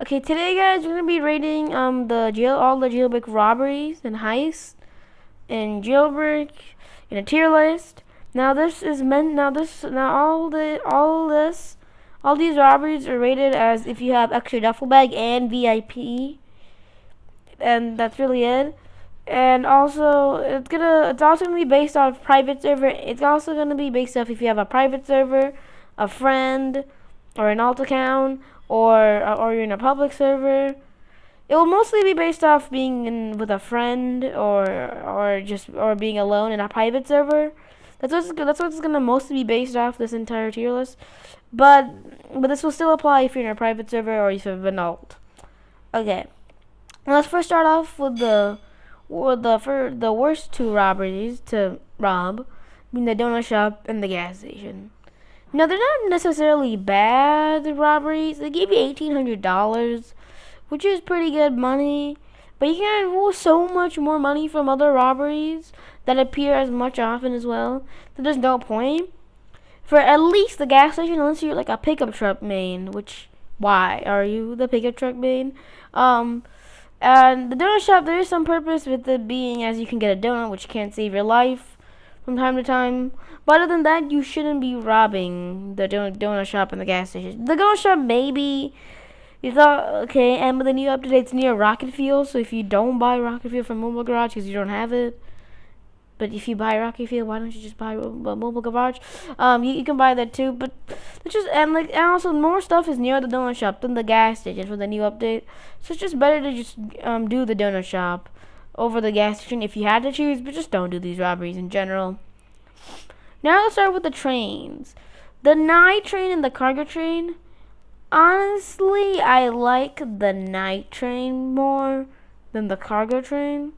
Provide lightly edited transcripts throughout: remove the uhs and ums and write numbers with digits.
Okay, today guys, we're gonna be rating all the jailbreak robberies and heists and jailbreak in a tier list. Now this is meant now this now all these robberies are rated as if you have extra duffel bag and VIP, and that's really it. And also it's also gonna be based off private server. It's also gonna be based off if you have a private server, a friend, or an alt account, or you're in a public server. It will mostly be based off being with a friend or being alone in a private server. That's what's gonna mostly be based off this entire tier list. But this will still apply if you're in a private server or if you have an alt. Okay, now let's first start off for the worst two robberies to rob, being the donut shop and the gas station. Now they're not necessarily bad robberies. They give you $1,800, which is pretty good money. But you can earn so much more money from other robberies that appear as much often as well. So there's no point. For at least the gas station, unless you're like a pickup truck main, which why are you the pickup truck main? And the donut shop, there is some purpose with it being as you can get a donut, which can save your life from time to time. But other than that, you shouldn't be robbing the donut shop and the gas station. The donut shop, maybe you thought, okay, and with the new update, it's near Rocket Fuel. So if you don't buy Rocket Fuel from Mobile Garage because you don't have it, but if you buy Rocket Fuel, why don't you just buy Mobile Garage? You can buy that too. But it's just and also more stuff is near the donut shop than the gas station for the new update. So it's just better to just do the donut shop over the gas station if you had to choose. But just don't do these robberies in general. Now let's start with the trains. The night train and the cargo train. Honestly, I like the night train more than the cargo train.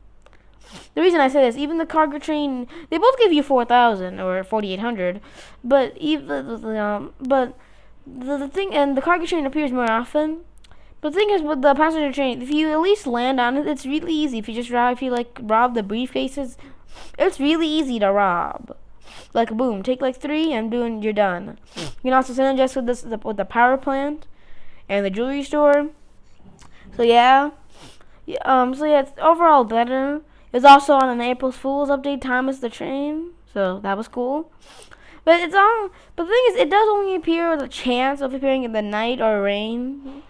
The reason I say this, even the cargo train, they both give you 4,000 or 4,800, but the thing, and the cargo train appears more often. But the thing is, with the passenger train, if you at least land on it, it's really easy. If you rob the briefcases, it's really easy to rob. Like boom, take like 3 and you're done. You can also synergize with the power plant and the jewelry store. So yeah, it's overall better. It's also on an April Fool's update, Thomas the Train, so that was cool. But But the thing is, it does only appear with a chance of appearing in the night or rain.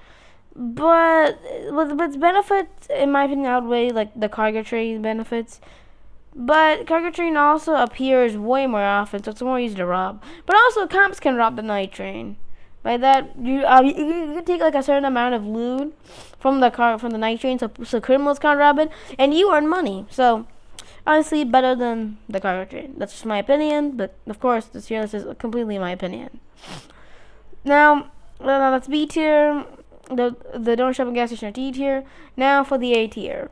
But its benefits, in my opinion, outweigh like the cargo train benefits. But cargo train also appears way more often, so it's more easy to rob. But also, cops can rob the night train. By that, you can take like a certain amount of loot from the night train, so criminals can't rob it, and you earn money. So honestly, better than the cargo train. That's just my opinion, but of course, this is completely my opinion. Now, that's B tier. The donut shop and gas station are D tier. Now for the A tier.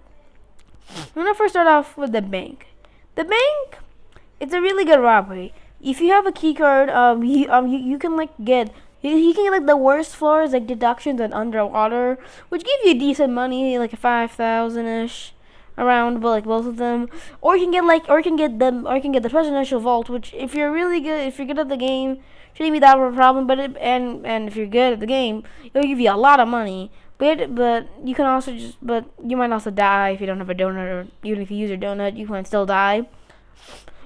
I'm gonna first start off with the bank. The bank, it's a really good robbery. If you have a key card, you can like get. You can get like the worst floors, like deductions and underwater, which give you decent money, like 5,000 ish, around, but like both of them. Or you can get the presidential vault, which if you're good at the game, shouldn't be that of a problem. And if you're good at the game, it'll give you a lot of money. But you can also but you might also die if you don't have a donut, or even if you use your donut, you might still die.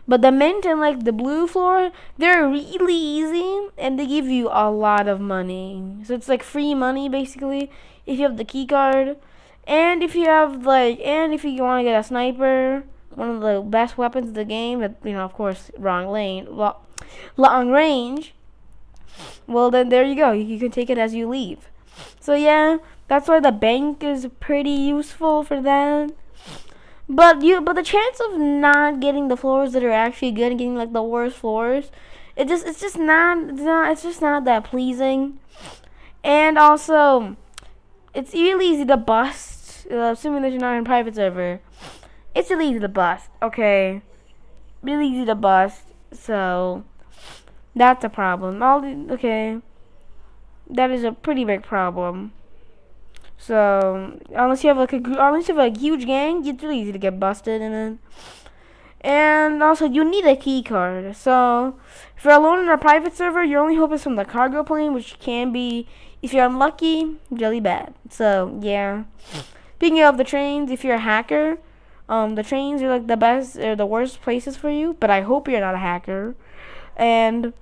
But the mint and like the blue floor, they're really easy and they give you a lot of money. So it's like free money basically if you have the key card. And if you want to get a sniper, one of the best weapons of the game, but of course, long range. Well, then there you go. You can take it as you leave. So yeah, that's why the bank is pretty useful for that. But the chance of not getting the floors that are actually good and getting like the worst floors, it's just not that pleasing. And also, it's really easy to bust, assuming that you're not in private server. It's really easy to bust. Okay, really easy to bust. So that's a problem. Okay, that is a pretty big problem. So unless you have a huge gang, it's really easy to get busted in it. And also, you need a key card. So if you're alone in a private server, your only hope is from the cargo plane, which can be If you're unlucky, really bad. So yeah. Speaking of the trains, if you're a hacker, the trains are like the best or the worst places for you. But I hope you're not a hacker. And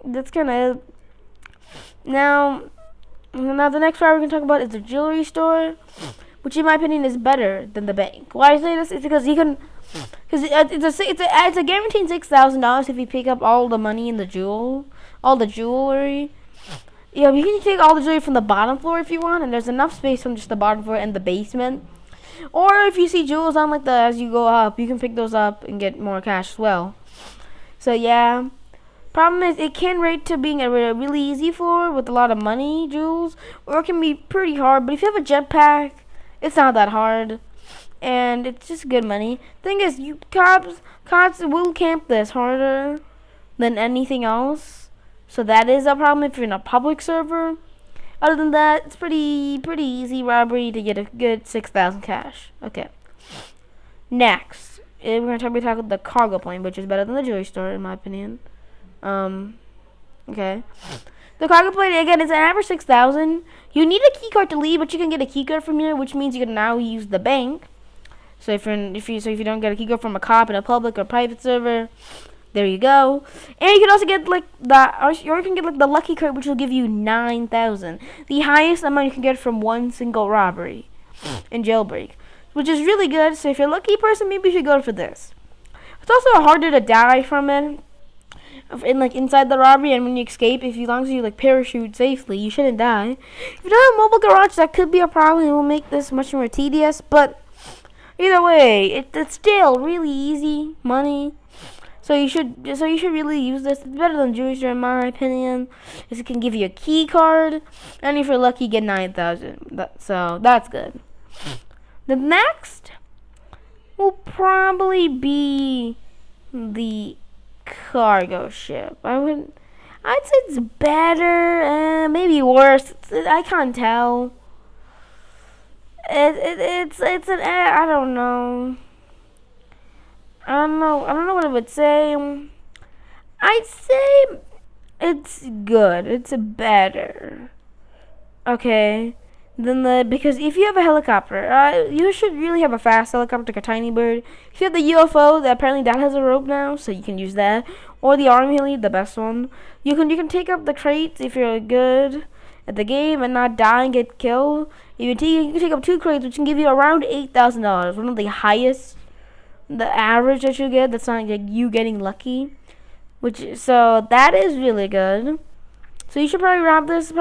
that's kind of now. Now the next part we're gonna talk about is the jewelry store, which in my opinion is better than the bank. Why I say this is because you can, because it's a guaranteed $6,000 if you pick up all the money in all the jewelry. Yeah, you can take all the jewelry from the bottom floor if you want, and there's enough space from just the bottom floor and the basement. Or if you see jewels on like as you go up, you can pick those up and get more cash as well. So yeah. Problem is, it can rate to being a really easy floor with a lot of money, jewels, or it can be pretty hard. But if you have a jetpack, it's not that hard, and it's just good money. Thing is, cops will camp this harder than anything else, so that is a problem if you're in a public server. Other than that, it's pretty easy robbery to get a good 6,000 cash. Okay. Next, we're gonna talk about the cargo plane, which is better than the jewelry store in my opinion. Okay. The cargo plane again is an average 6,000. You need a key card to leave, but you can get a key card from here, which means you can now use the bank. So if you don't get a key card from a cop in a public or private server, there you go. And you can also get like or you can get like the lucky card, which will give you 9,000, the highest amount you can get from one single robbery in Jailbreak, which is really good. So if you're a lucky person, maybe you should go for this. It's also harder to die from it. Inside the robbery, and when you escape, as long as you parachute safely, you shouldn't die. If you don't have a mobile garage, that could be a problem. It will make this much more tedious, but either way, it's still really easy money. So you should really use this. It's better than jewelry store in my opinion. It can give you a key card, and if you're lucky, you get 9,000. So that's good. The next will probably be the cargo ship. I'd say it's better, maybe worse. I can't tell. It's an I don't know. I don't know what I would say. I'd say it's good. It's better. Okay. Because if you have a helicopter, you should really have a fast helicopter, like a tiny bird. If you have the UFO, apparently that has a rope now, so you can use that. Or the army heli, the best one. You can take up the crates if you're good at the game and not die and get killed. You can take up 2 crates, which can give you around $8,000. One of the highest, the average that you get. That's not like you getting lucky. So that is really good. So you should probably rob this.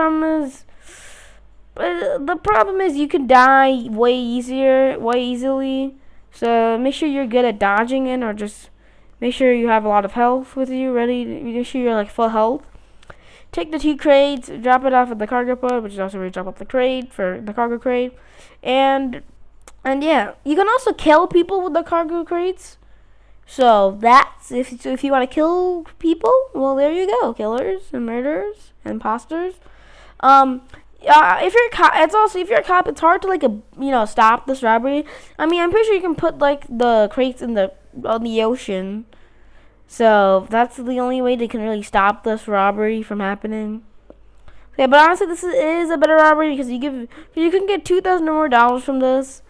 The problem is you can die way easily. So make sure you're good at dodging it, or just make sure you have a lot of health with you ready. Make sure you're full health. Take the 2 crates, drop it off at the cargo pod, which is also where you drop off the crate for the cargo crate. And yeah, you can also kill people with the cargo crates. So that's if you want to kill people, well there you go, killers and murderers and imposters. If you're a cop, it's hard to stop this robbery. I mean, I'm pretty sure you can put the crates on the ocean. So that's the only way they can really stop this robbery from happening. Yeah, but honestly, this is a better robbery because you can get $2,000 or more from this,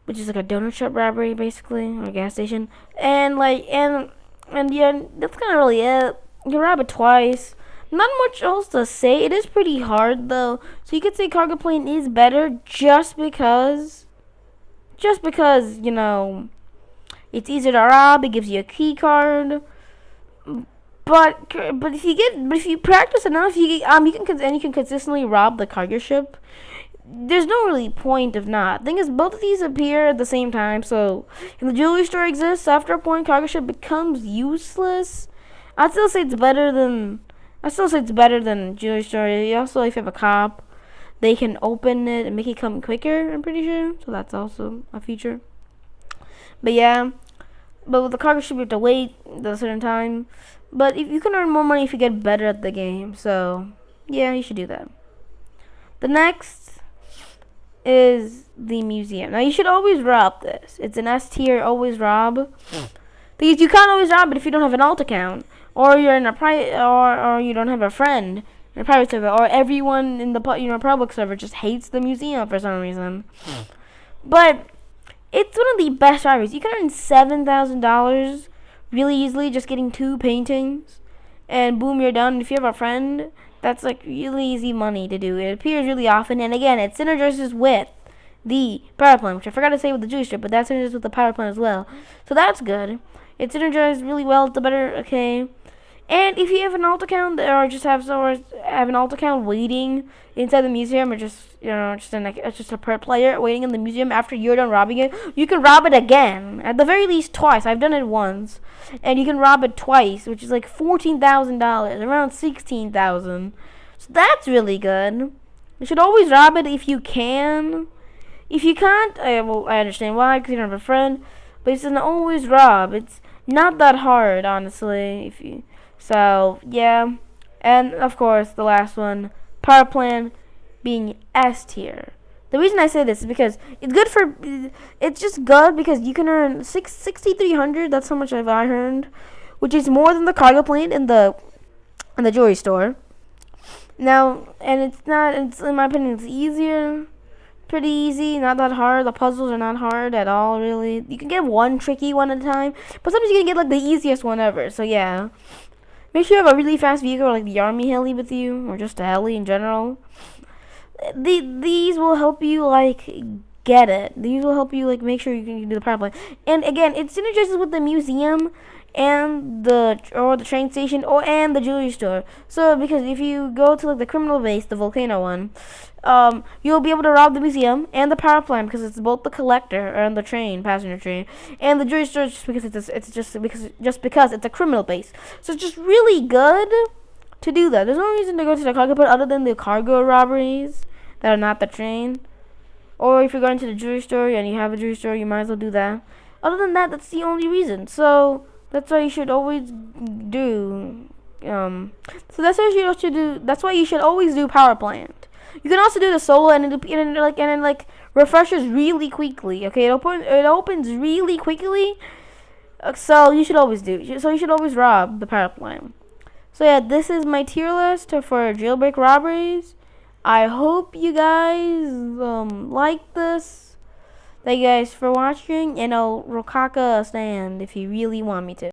which is like a donut shop robbery basically, or a gas station. And yeah, that's kind of really it. You can rob it twice. Not much else to say. It is pretty hard though. So you could say cargo plane is better just because it's easier to rob. It gives you a key card. But if you practice enough, you can consistently rob the cargo ship. There's no really point of not. Thing is, both of these appear at the same time. So if the jewelry store exists, after a point, cargo ship becomes useless. I'd still say it's better than jewelry store. Also, if you have a cop, they can open it and make it come quicker, I'm pretty sure. So that's also a feature. But yeah, with the cargo ship, you have to wait a certain time. But if you can earn more money if you get better at the game. So yeah, you should do that. The next is the museum. Now you should always rob this. It's an S tier, always rob. Because you can't always rob it if you don't have an alt account, or you're in a private, or you don't have a friend in a private server, or everyone in the public server just hates the museum for some reason. But it's one of the best robberies. You can earn $7,000 really easily just getting 2 paintings, and boom, you're done. If you have a friend, that's like really easy money to do. It appears really often, and again, it synergizes with the power plant, which I forgot to say with the juice strip, but that synergizes with the power plant as well. So that's good. It synergizes really well. It's a better, okay. And if you have an alt account, or just have an alt account waiting inside the museum, or just just a per player waiting in the museum after you're done robbing it, you can rob it again. At the very least twice. I've done it once, and you can rob it twice, which is like $14,000, around 16,000. So that's really good. You should always rob it if you can. If you can't, I understand why, because you don't have a friend. But it's an always rob. It's not that hard, honestly. So, yeah. And, of course, the last one, power plant being S tier. The reason I say this is because it's just good because you can earn 6,300. That's how much I earned, which is more than the cargo plane in the jewelry store. Now, and it's in my opinion, it's easier. Pretty easy, not that hard. The puzzles are not hard at all, really. You can get one tricky one at a time, but sometimes you can get like the easiest one ever. So yeah, make sure you have a really fast vehicle, like the army heli with you, or just a heli in general. These will help you like get it. These will help you like make sure you can do the power plant. And again, it synergizes with the museum and the train station and the jewelry store. So because if you go to like the criminal base, the volcano one, you'll be able to rob the museum and the power plant because it's both the collector and the passenger train, and the jewelry store just because it's a criminal base. So it's just really good to do that. There's no reason to go to the cargo port other than the cargo robberies that are not the train. Or if you're going to the jewelry store and you have a jewelry store, you might as well do that. Other than that, that's the only reason. So that's why you should always do. That's why you should always do power plant. You can also do the solo, and it refreshes really quickly. Okay, it opens really quickly. So you should always rob the power plant. So yeah, this is my tier list for Jailbreak Robberies. I hope you guys like this. Thank you guys for watching, and I'll Rokaka stand if you really want me to.